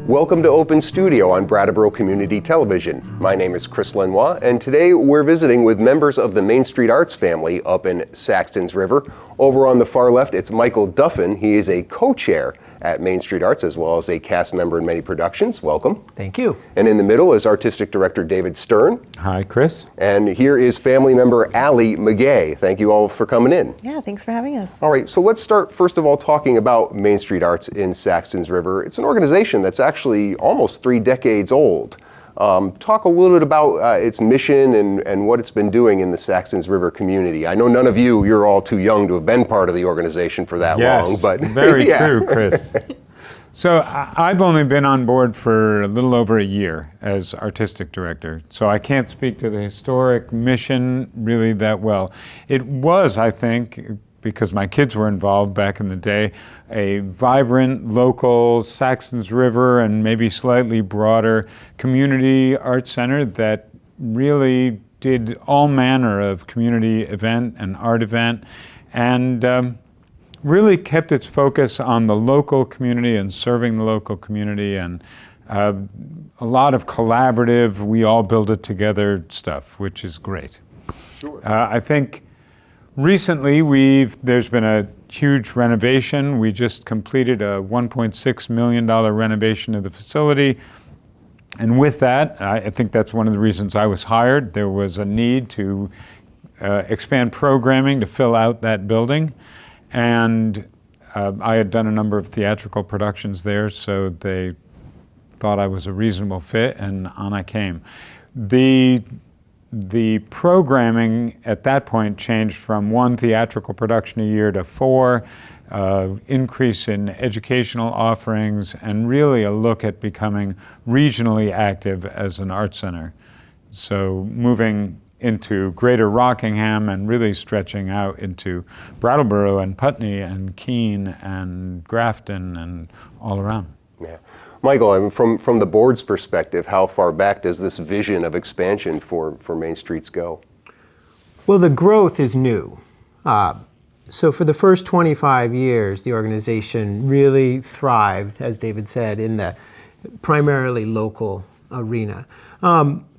Welcome to Open Studio on Brattleboro Community Television. My name is Chris Lenois, and today we're visiting with members of the Main Street Arts family up in Saxtons River. Over on the far left, it's Michael Duffin. He is a co-chair at Main Street Arts, as well as a cast member in many productions. Welcome. Thank you. And in the middle is Artistic Director David Stern. Hi, Chris. And here is family member Allie McGahie. Thank you all for coming in. Yeah, thanks for having us. All right, so let's start first of all talking about Main Street Arts in Saxtons River. It's an organization that's actually almost 3 decades old. Talk a little bit about its mission and what it's been doing in the Saxtons River community. I know none of you're all too young to have been part of the organization for that long, but very true, Chris. So I've only been on board for a little over a year as artistic director, so I can't speak to the historic mission really that well. It was, I think, because my kids were involved back in the day, a vibrant local Saxtons River and maybe slightly broader community art center that really did all manner of community event and art event, and really kept its focus on the local community and serving the local community, and a lot of collaborative, we all build it together stuff, which is great. Sure. I think recently there's been a huge renovation. We just completed a $1.6 million renovation of the facility. And with that, I think that's one of the reasons I was hired. There was a need to expand programming to fill out that building. And I had done a number of theatrical productions there, so they thought I was a reasonable fit, and on I came. The programming at that point changed from 1 theatrical production a year to 4, increase in educational offerings, and really a look at becoming regionally active as an art center. So moving into Greater Rockingham and really stretching out into Brattleboro and Putney and Keene and Grafton and all around. Yeah. Michael, I mean, from the board's perspective, how far back does this vision of expansion for Main Streets go? Well, the growth is new. So for the first 25 years, the organization really thrived, as David said, in the primarily local arena.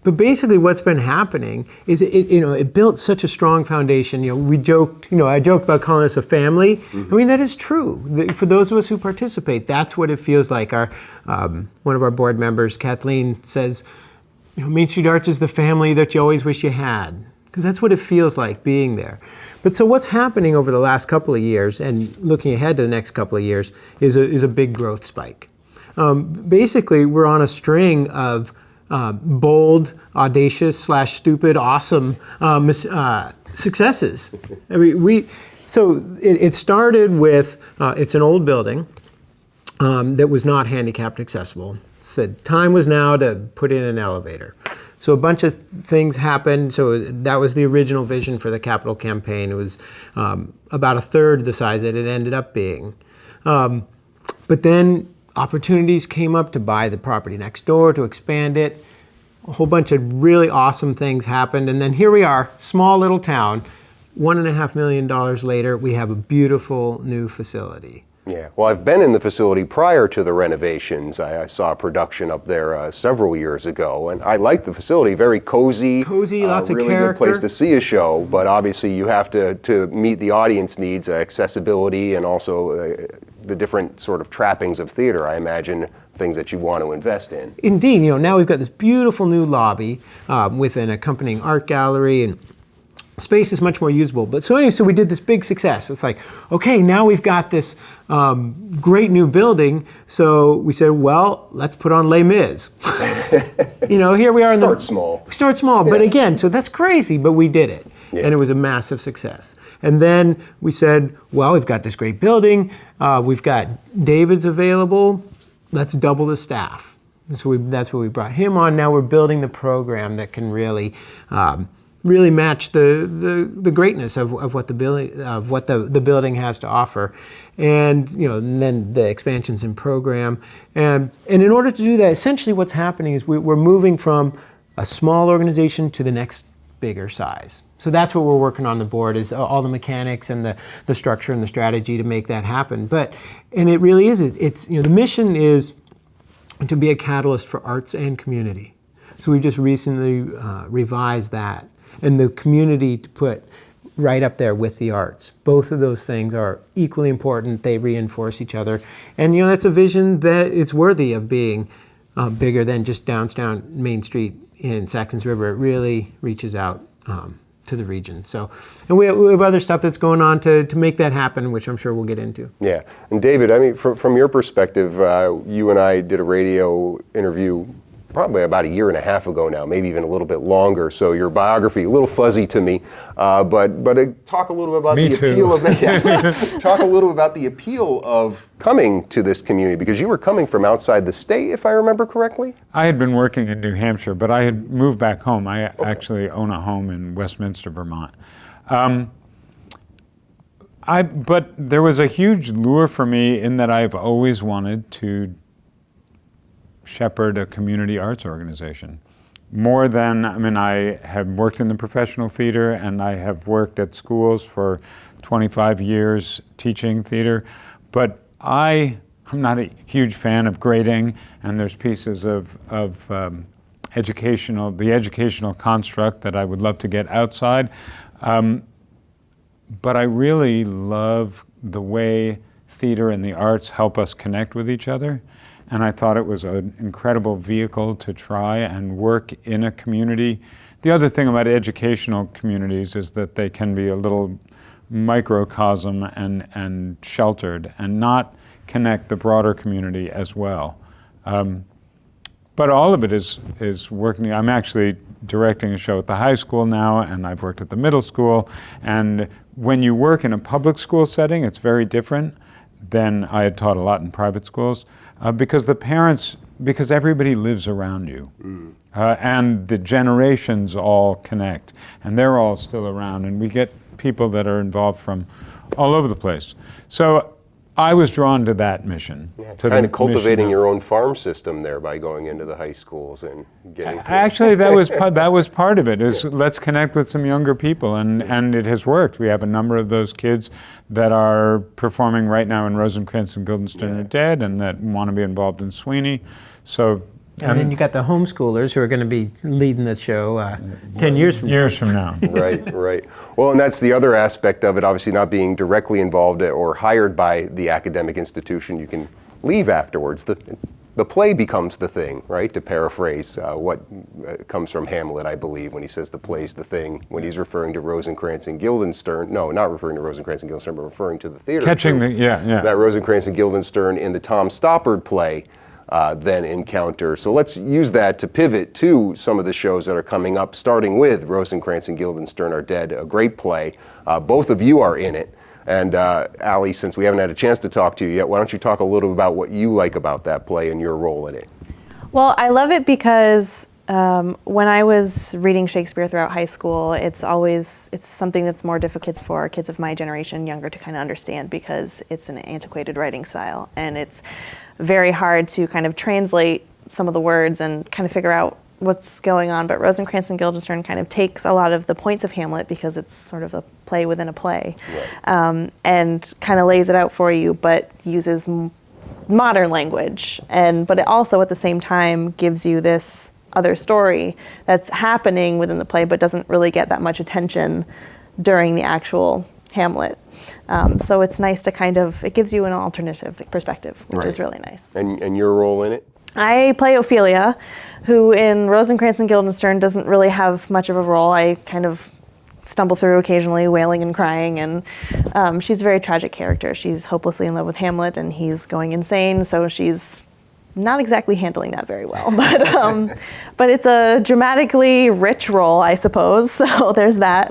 But basically what's been happening is it built such a strong foundation. I joked about calling us a family. Mm-hmm. I mean, that is true. For those of us who participate, that's what it feels like. One of our board members, Kathleen, says, Main Street Arts is the family that you always wish you had, because that's what it feels like being there. But so what's happening over the last couple of years, and looking ahead to the next couple of years, is a big growth spike. Basically, we're on a string of bold, audacious / stupid, awesome successes. I mean, it started with it's an old building that was not handicapped accessible. Said time was now to put in an elevator. So a bunch of things happened. So that was the original vision for the capital campaign. It was about a third the size that it ended up being. But then opportunities came up to buy the property next door, to expand it. A whole bunch of really awesome things happened. And then here we are, small little town. $1.5 million later, we have a beautiful new facility. Yeah, well, I've been in the facility prior to the renovations. I saw a production up there several years ago, and I liked the facility. Very cozy. Cozy, lots of really character. Good place to see a show, but obviously you have to meet the audience needs, accessibility, and also the different sort of trappings of theater, I imagine, things that you want to invest in. Indeed, now we've got this beautiful new lobby with an accompanying art gallery, and space is much more usable. But so we did this big success. It's like, okay, now we've got this great new building. So we said, well, let's put on Les Mis. Here we are. Start small. We start small, yeah. But again, so that's crazy, but we did it. Yeah. And it was a massive success. And then we said, well, we've got this great building. We've got David's available. Let's double the staff. And so that's what we brought him on. Now we're building the program that can really match the greatness of what the building has to offer, and then the expansions in program, and in order to do that, essentially what's happening is we're moving from a small organization to the next bigger size. So that's what we're working on the board, is all the mechanics and the structure and the strategy to make that happen. And it really is, it's the mission is to be a catalyst for arts and community. So we just recently revised that, and the community to put right up there with the arts. Both of those things are equally important. They reinforce each other. And that's a vision that it's worthy of being bigger than just downtown Main Street in Saxtons River. It really reaches out to the region. So, and we have other stuff that's going on to make that happen, which I'm sure we'll get into. Yeah, and David, I mean, from your perspective, you and I did a radio interview probably about a year and a half ago now, maybe even a little bit longer. So your biography a little fuzzy to me, but talk a little bit about Me the too. appeal of talk a little about the appeal of coming to this community, because you were coming from outside the state, if I remember correctly. I had been working in New Hampshire, but I had moved back home. I actually own a home in Westminster, Vermont. But there was a huge lure for me in that I've always wanted to shepherd a community arts organization. More than, I have worked in the professional theater, and I have worked at schools for 25 years teaching theater, but I'm not a huge fan of grading, and there's pieces of the educational construct that I would love to get outside. But I really love the way theater and the arts help us connect with each other. And I thought it was an incredible vehicle to try and work in a community. The other thing about educational communities is that they can be a little microcosm and sheltered and not connect the broader community as well. But all of it is working. I'm actually directing a show at the high school now, and I've worked at the middle school. And when you work in a public school setting, it's very different than I had taught a lot in private schools. Because everybody lives around you. And the generations all connect, and they're all still around, and we get people that are involved from all over the place. So I was drawn to that mission. Yeah, kind of cultivating your own farm system there by going into the high schools and getting... Actually, that was part of it, is let's connect with some younger people, and it has worked. We have a number of those kids that are performing right now in Rosencrantz and Guildenstern are Dead, and that want to be involved in Sweeney. So, and then you got the homeschoolers who are going to be leading the show 10 years from now. Right. Well, and that's the other aspect of it, obviously not being directly involved or hired by the academic institution. You can leave afterwards. The play becomes the thing, right? To paraphrase what comes from Hamlet, I believe, when he says the play's the thing, when he's referring to Rosencrantz and Guildenstern. No, not referring to Rosencrantz and Guildenstern, but referring to the theater. That Rosencrantz and Guildenstern in the Tom Stoppard play then encounter. So let's use that to pivot to some of the shows that are coming up, starting with Rosencrantz and Guildenstern Are Dead, a great play. Both of you are in it. And Allie, since we haven't had a chance to talk to you yet, why don't you talk a little about what you like about that play and your role in it? Well, I love it because when I was reading Shakespeare throughout high school, it's something that's more difficult for kids of my generation, younger, to kind of understand, because it's an antiquated writing style, and it's very hard to kind of translate some of the words and kind of figure out what's going on. But Rosencrantz and Guildenstern kind of takes a lot of the points of Hamlet, because it's sort of a play within a play, right. And kind of lays it out for you, but uses modern language, but it also at the same time gives you this other story that's happening within the play, but doesn't really get that much attention during the actual Hamlet. So it's nice to it gives you an alternative perspective, which is really nice. And your role in it? I play Ophelia, who in Rosencrantz and Guildenstern doesn't really have much of a role. I kind of stumble through occasionally, wailing and crying, and she's a very tragic character. She's hopelessly in love with Hamlet, and he's going insane, so she's not exactly handling that very well. But it's a dramatically rich role, I suppose, so there's that.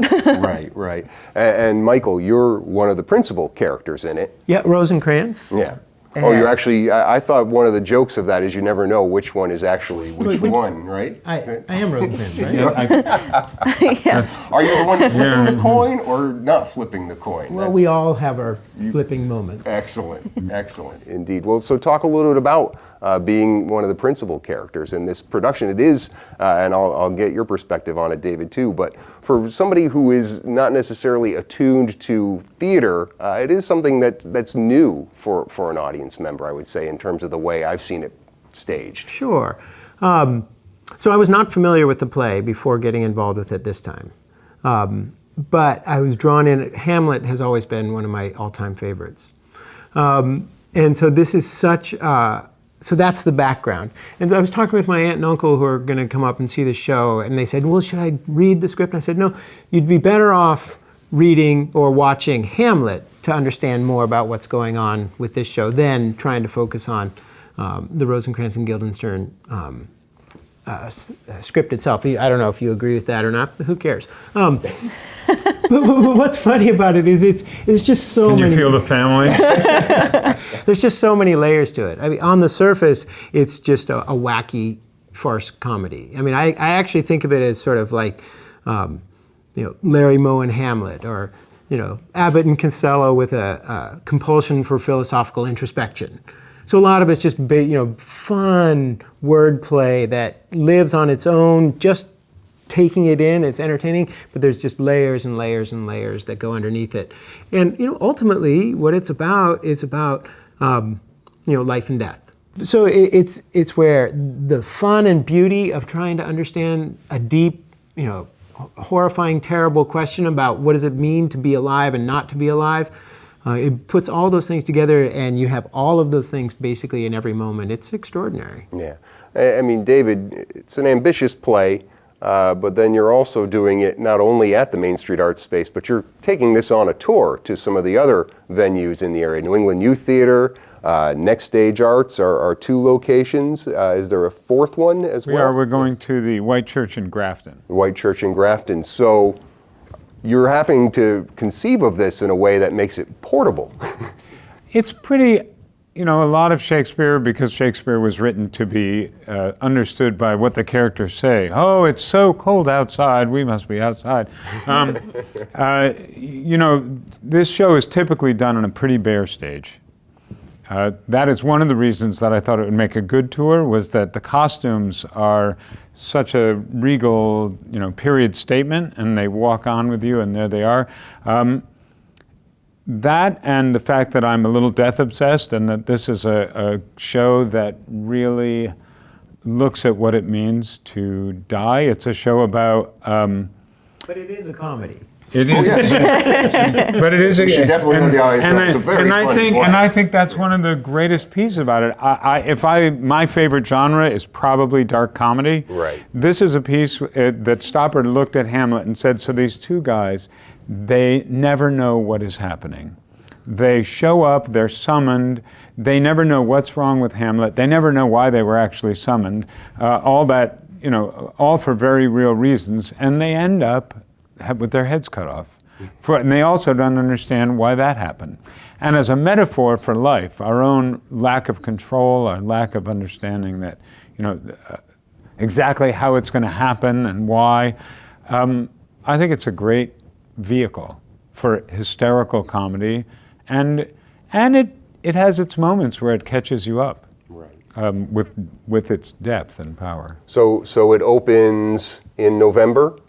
Right. And Michael, you're one of the principal characters in it. Yeah, Rosencrantz. Yeah. Oh, you're actually, I thought one of the jokes of that is you never know which one is actually which one, right? I am Rosencrantz, right? Yes. Are you the one flipping the coin or not flipping the coin? Well, we all have our flipping moments. Excellent, indeed. Well, so talk a little bit about being one of the principal characters in this production. It is, and I'll get your perspective on it, David, too, but for somebody who is not necessarily attuned to theater, it is something that's new for an audience member, I would say, in terms of the way I've seen it staged. Sure. So I was not familiar with the play before getting involved with it this time. But I was drawn in. Hamlet has always been one of my all-time favorites. And so this is such, so that's the background. And I was talking with my aunt and uncle who are going to come up and see the show, and they said, well, should I read the script? And I said, no, you'd be better off reading or watching Hamlet to understand more about what's going on with this show than trying to focus on the Rosencrantz and Guildenstern script itself. I don't know if you agree with that or not, but who cares? But what's funny about it is it's just so many. Can you feel the family? There's just so many layers to it. I mean, on the surface, it's just a wacky farce comedy. I mean, I actually think of it as sort of like, Larry Moe and Hamlet, or, Abbott and Costello with a compulsion for philosophical introspection. So a lot of it's just, fun wordplay that lives on its own, just taking it in. It's entertaining, but there's just layers and layers and layers that go underneath it. And ultimately, what it's about life and death. So it's where the fun and beauty of trying to understand a deep, horrifying, terrible question about what does it mean to be alive and not to be alive. It puts all those things together, and you have all of those things basically in every moment. It's extraordinary. Yeah. I mean, David, it's an ambitious play, but then you're also doing it not only at the Main Street Arts Space, but you're taking this on a tour to some of the other venues in the area. New England Youth Theater, Next Stage Arts are two locations. Is there a fourth one as well? We're going to the White Church in Grafton. The White Church in Grafton. So you're having to conceive of this in a way that makes it portable. It's pretty, a lot of Shakespeare, because Shakespeare was written to be understood by what the characters say. Oh, it's so cold outside, we must be outside. This show is typically done on a pretty bare stage. That is one of the reasons that I thought it would make a good tour, was that the costumes are such a regal, period statement, and they walk on with you, and there they are. That, and the fact that I'm a little death obsessed, and that this is a show that really looks at what it means to die. It's a show about... But it is a comedy. It is, but it is. You should definitely know the audience. It's a very funny play. And I think that's one of the greatest pieces about it. My favorite genre is probably dark comedy. Right. This is a piece that Stoppard looked at Hamlet and said, so these two guys, they never know what is happening. They show up, they're summoned, they never know what's wrong with Hamlet, they never know why they were actually summoned, all that, all for very real reasons, and they end up with their heads cut off. And they also don't understand why that happened. And as a metaphor for life, our own lack of control, our lack of understanding that, exactly how it's going to happen and why, I think it's a great vehicle for hysterical comedy, and it has its moments where it catches you up, right, with its depth and power. So it opens in November?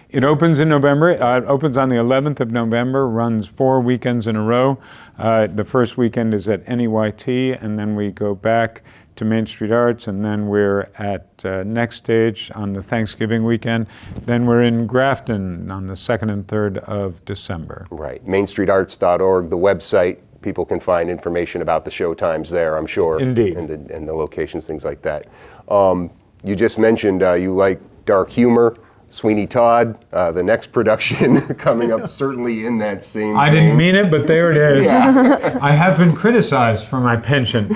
It opens in November. It opens on the 11th of November, runs 4 weekends in a row. The first weekend is at NEYT, and then we go back to Main Street Arts, and then we're at Next Stage on the Thanksgiving weekend. Then we're in Grafton on the 2nd and 3rd of December. Right. MainStreetArts.org, the website. People can find information about the show times there, I'm sure. Indeed. And the locations, things like that. You just mentioned you like dark humor. Sweeney Todd, the next production coming up, certainly in that same I vein. didn't mean it, but there it is. Yeah. I have been criticized for my penchant.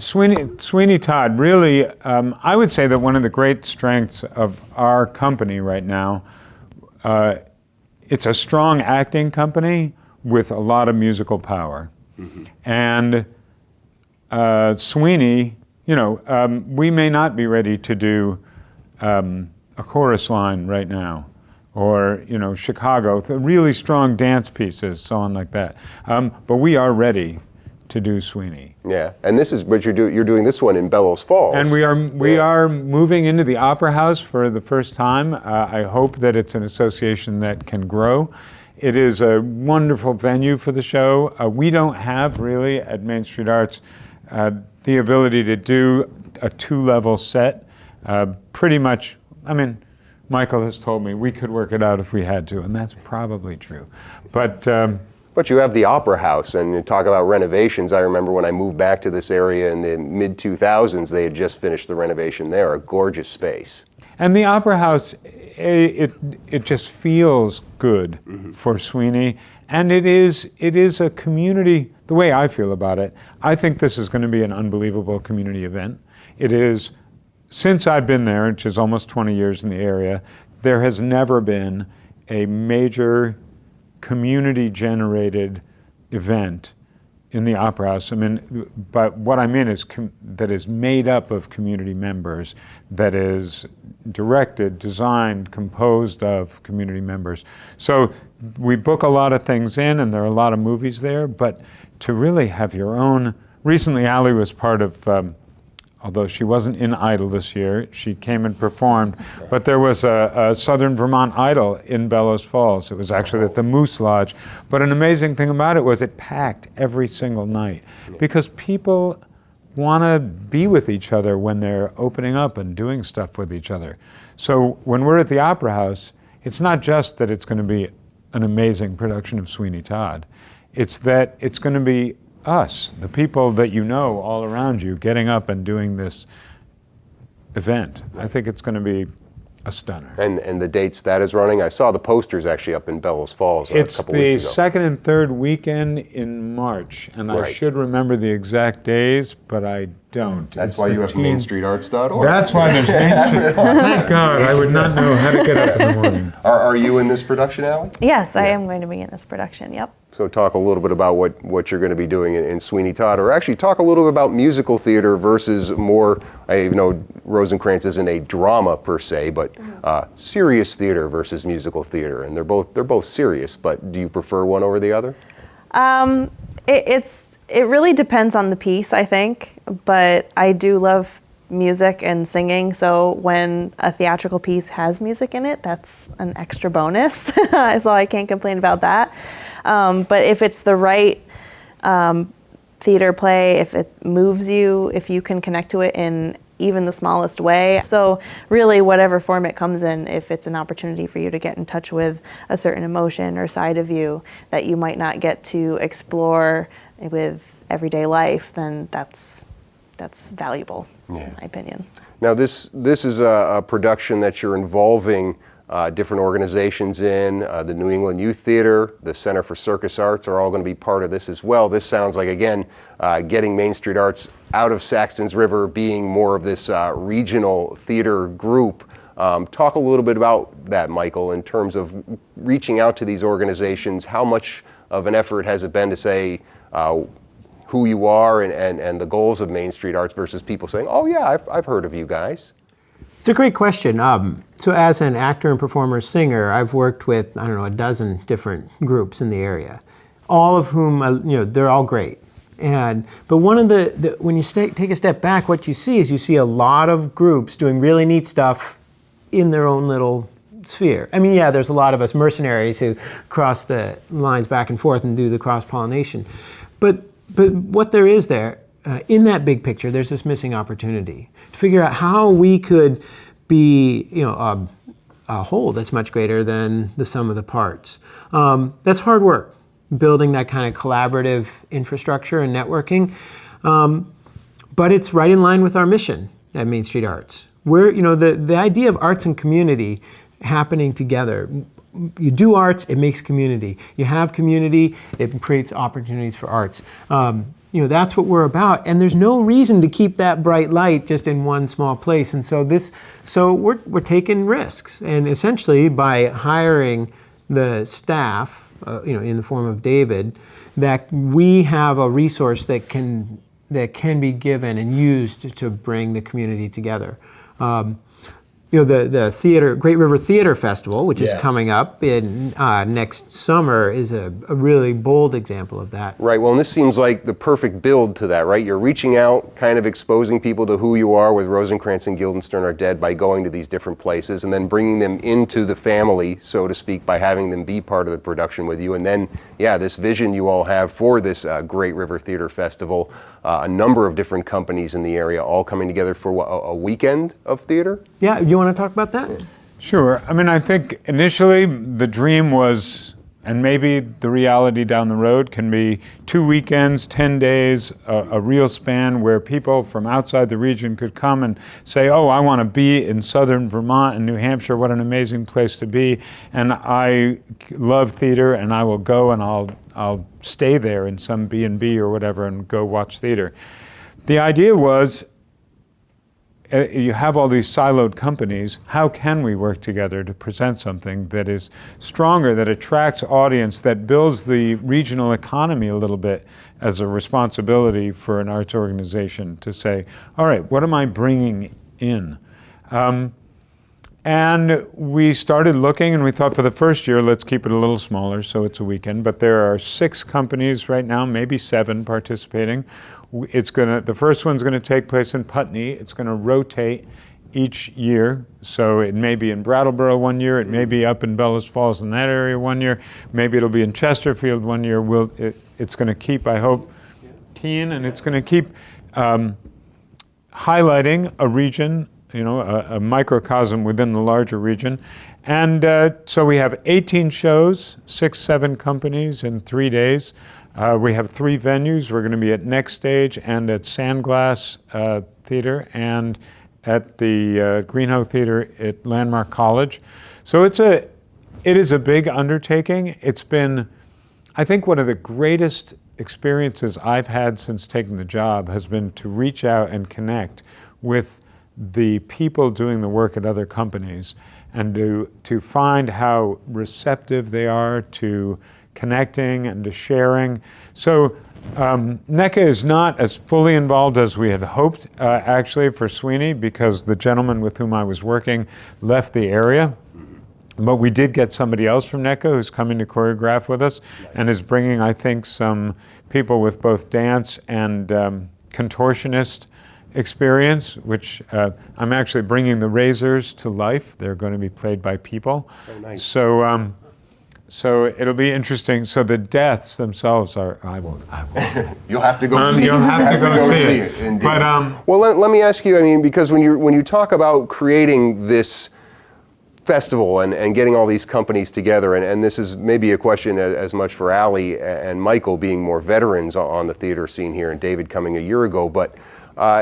Sweeney Todd, really, I would say that one of the great strengths of our company right now, it's a strong acting company with a lot of musical power. Mm-hmm. And Sweeney, we may not be ready to do a chorus line right now, or Chicago, the really strong dance pieces, so on like that. But we are ready to do Sweeney. Yeah, and this is what you're doing. You're doing this one in Bellows Falls. And we are moving into the Opera House for the first time. I hope that it's an association that can grow. It is a wonderful venue for the show. We don't have really at Main Street Arts The ability to do a 2-level set, pretty much, I mean, Michael has told me we could work it out if we had to, and that's probably true. But you have the Opera House, and you talk about renovations. I remember when I moved back to this area in the mid-2000s, they had just finished the renovation there, a gorgeous space. And the Opera House, it just feels good for Sweeney, and it is a community. The way I feel about it, I think this is going to be an unbelievable community event. It is, since I've been there, which is almost 20 years in the area, there has never been a major community-generated event in the Opera House. I mean, but what I mean is that is made up of community members, that is directed, designed, composed of community members. So we book a lot of things in, and there are a lot of movies there, but to really have your own, recently Allie was part of, although she wasn't in Idol this year, she came and performed, but there was a Southern Vermont Idol in Bellows Falls. It was actually at the Moose Lodge. But an amazing thing about it was it packed every single night, because people want to be with each other when they're opening up and doing stuff with each other. So when we're at the Opera House, it's not just that it's going to be an amazing production of Sweeney Todd. It's that it's going to be us, the people that you know all around you, getting up and doing this event. I think it's going to be a stunner. And the dates that is running, I saw the posters actually up in Bellows Falls a couple weeks ago. It's the second and third weekend in March, and I should remember the exact days, but I don't. That's why you have MainStreetArts.org. That's why there's Main Street. Thank God, I would not know how to get up in the morning. Are you in this production, Allie? Yes, I am going to be in this production, yep. So talk a little bit about what you're going to be doing in Sweeney Todd, or actually talk a little bit about musical theater versus more, I know Rosencrantz isn't a drama per se, but serious theater versus musical theater, and they're both serious, but do you prefer one over the other? It really depends on the piece, I think, but I do love music and singing, so when a theatrical piece has music in it, that's an extra bonus, so I can't complain about that. But if it's the right theater play, if it moves you, if you can connect to it in even the smallest way, so really whatever form it comes in, if it's an opportunity for you to get in touch with a certain emotion or side of you that you might not get to explore with everyday life, then that's valuable, in my opinion. Now this is a production that you're involving different organizations in. The New England Youth Theater, the Center for Circus Arts are all going to be part of this as well. This sounds like, again, getting Main Street Arts out of Saxtons River, being more of this regional theater group. Talk a little bit about that, Michael, in terms of reaching out to these organizations. How much of an effort has it been to say who you are and the goals of Main Street Arts versus people saying, oh yeah, I've heard of you guys? It's a great question. So as an actor and performer singer, I've worked with, I don't know, a dozen different groups in the area, all of whom, they're all great. But one of the when you take a step back, what you see is you see a lot of groups doing really neat stuff in their own little sphere. I mean, yeah, there's a lot of us mercenaries who cross the lines back and forth and do the cross-pollination. But what there is there, in that big picture, there's this missing opportunity to figure out how we could be, a whole that's much greater than the sum of the parts. That's hard work, building that kind of collaborative infrastructure and networking. But it's right in line with our mission at Main Street Arts. Where, the idea of arts and community happening together. You do arts, it makes community. You have community, it creates opportunities for arts. That's what we're about, and there's no reason to keep that bright light just in one small place. And so we're taking risks, and essentially by hiring the staff, in the form of David, that we have a resource that can be given and used to bring the community together. the theater, Great River Theater Festival, which is Yeah. coming up in next summer, is a really bold example of that. Right, well, and this seems like the perfect build to that, right? You're reaching out, kind of exposing people to who you are with Rosencrantz and Guildenstern Are Dead by going to these different places, and then bringing them into the family, so to speak, by having them be part of the production with you. And then, yeah, this vision you all have for this Great River Theater Festival, a number of different companies in the area all coming together for what, a weekend of theater? Yeah, you want to talk about that? Sure. I mean, I think initially the dream was, and maybe the reality down the road can be 2 weekends, 10 days, a real span where people from outside the region could come and say, oh, I want to be in southern Vermont and New Hampshire. What an amazing place to be. And I love theater, and I will go and I'll stay there in some B&B or whatever and go watch theater. The idea was, you have all these siloed companies. How can we work together to present something that is stronger, that attracts audience, that builds the regional economy a little bit as a responsibility for an arts organization to say, all right, what am I bringing in? And we started looking, and we thought for the first year, let's keep it a little smaller so it's a weekend. But there are 6 companies right now, maybe 7 participating. The first one's going to take place in Putney. It's going to rotate each year. So it may be in Brattleboro one year. It may be up in Bellows Falls in that area one year. Maybe it'll be in Chesterfield one year. It's going to keep, I hope, keen, and it's going to keep highlighting a region, a microcosm within the larger region. And so we have 18 shows, 6-7 companies in 3 days. We have 3 venues. We're going to be at Next Stage and at Sandglass Theater and at the Greenhoe Theater at Landmark College. So it is a big undertaking. It's been, I think, one of the greatest experiences I've had since taking the job has been to reach out and connect with the people doing the work at other companies and to find how receptive they are to connecting and to sharing. So NECA is not as fully involved as we had hoped, actually, for Sweeney, because the gentleman with whom I was working left the area. But we did get somebody else from NECA who's coming to choreograph with us and is bringing, I think, some people with both dance and contortionist experience, which I'm actually bringing the razors to life. They're going to be played by people. Oh, nice. So it'll be interesting. So the deaths themselves are, I won't. You'll have to go see it. You'll have to go see it. Indeed. But well, let me ask you, I mean, because when you talk about creating this festival and getting all these companies together, and this is maybe a question as much for Allie and Michael being more veterans on the theater scene here, and David coming a year ago, but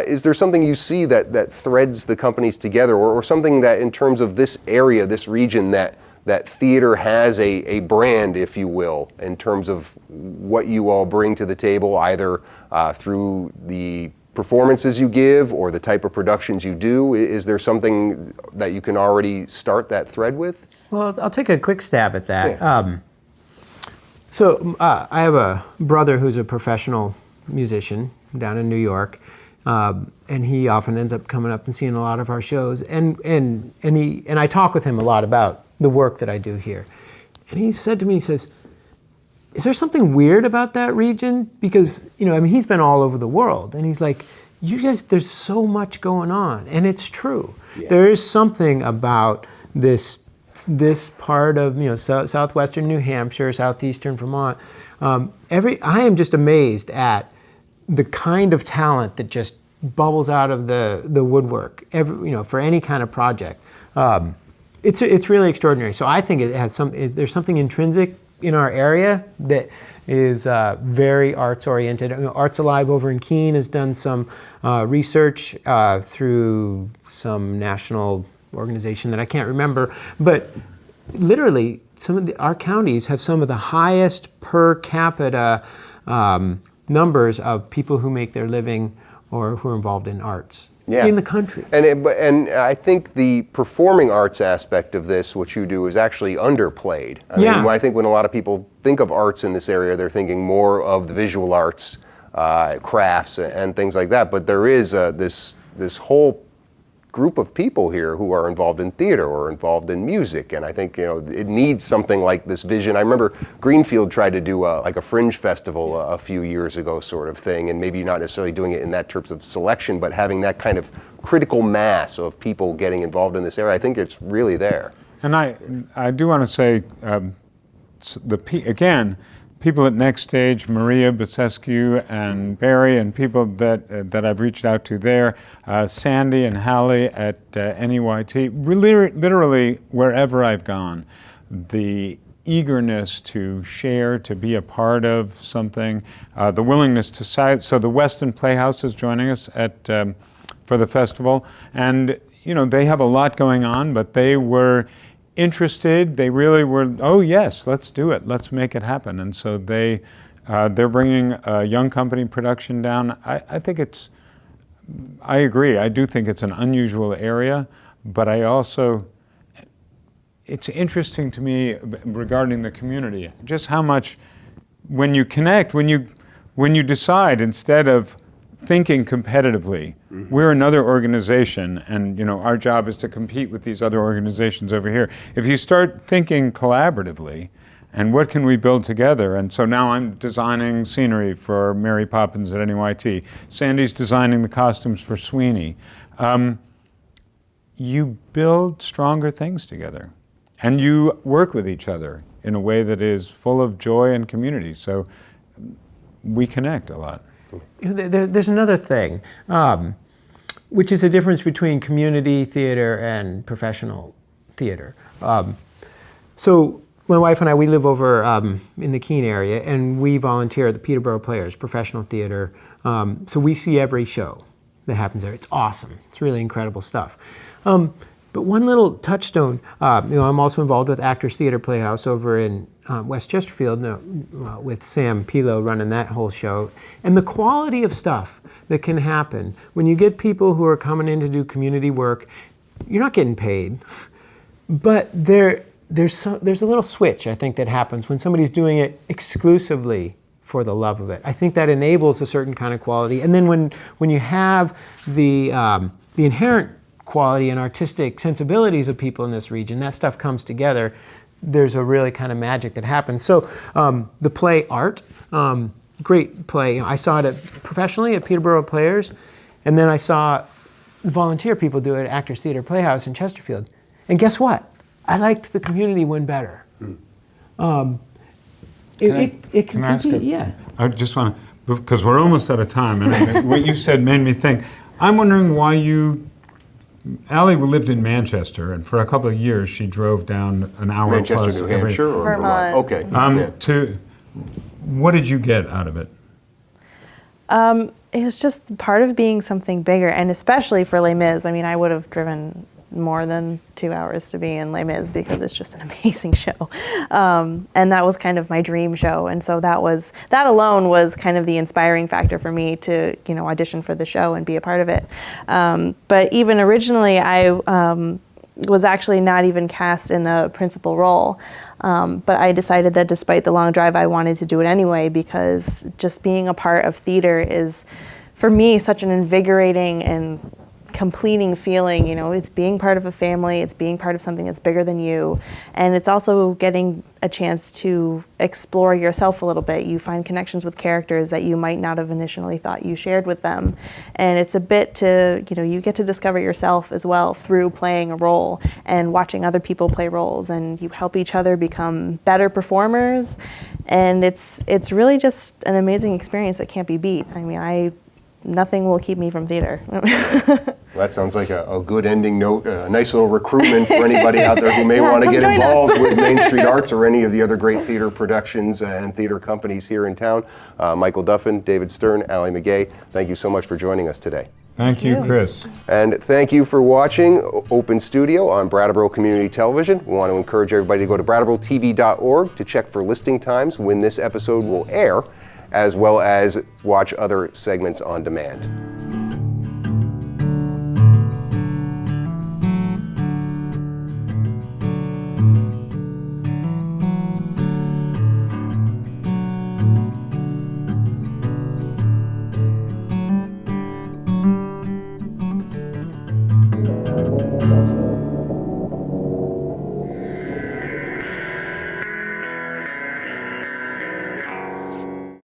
is there something you see that threads the companies together, or something that in terms of this area, this region, that theater has a brand, if you will, in terms of what you all bring to the table, either through the performances you give or the type of productions you do? Is there something that you can already start that thread with? Well, I'll take a quick stab at that. Yeah. I have a brother who's a professional musician down in New York, and he often ends up coming up and seeing a lot of our shows. And I talk with him a lot about the work that I do here. And he said to me, he says, is there something weird about that region? Because, he's been all over the world. And he's like, you guys, there's so much going on. And it's true. Yeah. There is something about this part of, southwestern New Hampshire, southeastern Vermont. I am just amazed at the kind of talent that just bubbles out of the woodwork, for any kind of project. It's really extraordinary. So I think there's something intrinsic in our area that is very arts oriented. Arts Alive over in Keene has done some research through some national organization that I can't remember, but literally our counties have some of the highest per capita numbers of people who make their living or who are involved in arts. Yeah. In the country. And I think the performing arts aspect of this, what you do, is actually underplayed. I think when a lot of people think of arts in this area, they're thinking more of the visual arts, crafts, and things like that. But there is this whole group of people here who are involved in theater or involved in music, and I think it needs something like this vision. I remember Greenfield tried to do like a fringe festival a few years ago, sort of thing, and maybe not necessarily doing it in that terms of selection, but having that kind of critical mass of people getting involved in this area. I think it's really there. And I do want to say, again, people at Next Stage, Maria Basescu and Barry, and people that I've reached out to there, Sandy and Hallie at NEYT, literally wherever I've gone, the eagerness to share, to be a part of something, the willingness to so the Weston Playhouse is joining us for the festival, and they have a lot going on, but they were interested. They really were, oh yes, let's do it, let's make it happen. And so they're bringing a young company production down. I agree, I do think it's an unusual area, but it's interesting to me regarding the community, just how much, when you connect, when you decide, instead of thinking competitively, we're another organization, and our job is to compete with these other organizations over here. If you start thinking collaboratively, and what can we build together? And so now I'm designing scenery for Mary Poppins at NEYT. Sandy's designing the costumes for Sweeney. You build stronger things together, and you work with each other in a way that is full of joy and community. So we connect a lot. There's another thing, which is the difference between community theater and professional theater. So my wife and I, we live over in the Keene area, and we volunteer at the Peterborough Players, professional theater. So we see every show that happens there. It's awesome. It's really incredible stuff. But one little touchstone, I'm also involved with Actors Theater Playhouse over in West Chesterfield with Sam Pilo running that whole show. And the quality of stuff that can happen when you get people who are coming in to do community work, you're not getting paid, but there's a little switch, I think, that happens when somebody's doing it exclusively for the love of it. I think that enables a certain kind of quality. And then when you have the inherent quality and artistic sensibilities of people in this region, that stuff comes together, there's a really kind of magic that happens. So the play Art, great play. I saw it professionally at Peterborough Players, and then I saw volunteer people do it at Actors Theater Playhouse in Chesterfield. And guess what? I liked the community one better. It can compete, yeah. I just want to, because we're almost out of time, and what you said made me think, I'm wondering why Allie lived in Manchester, and for a couple of years she drove down an hour Manchester, plus New Hampshire, or Vermont. Okay. What did you get out of it? It was just part of being something bigger, and especially for Les Mis. I mean, I would have driven more than 2 hours to be in Les Mis because it's just an amazing show. And that was kind of my dream show. And so that alone was kind of the inspiring factor for me to, audition for the show and be a part of it. But even originally, I was actually not even cast in a principal role. But I decided that despite the long drive, I wanted to do it anyway, because just being a part of theater is, for me, such an invigorating and completing feeling. It's being part of a family, it's being part of something that's bigger than you, and it's also getting a chance to explore yourself a little bit. You find connections with characters that you might not have initially thought you shared with them, and it's a bit to, you get to discover yourself as well through playing a role and watching other people play roles, and you help each other become better performers, and it's really just an amazing experience that can't be beat. I mean, nothing will keep me from theater. Well, that sounds like a good ending note, a nice little recruitment for anybody out there who may want to get join involved us. with Main Street Arts or any of the other great theater productions and theater companies here in town. Michael Duffin, David Stern, Allie McGahie, thank you so much for joining us today. Thank you, Chris. And thank you for watching Open Studio on Brattleboro Community Television. We want to encourage everybody to go to brattleboro.tv.org to check for listing times when this episode will air, as well as watch other segments on demand.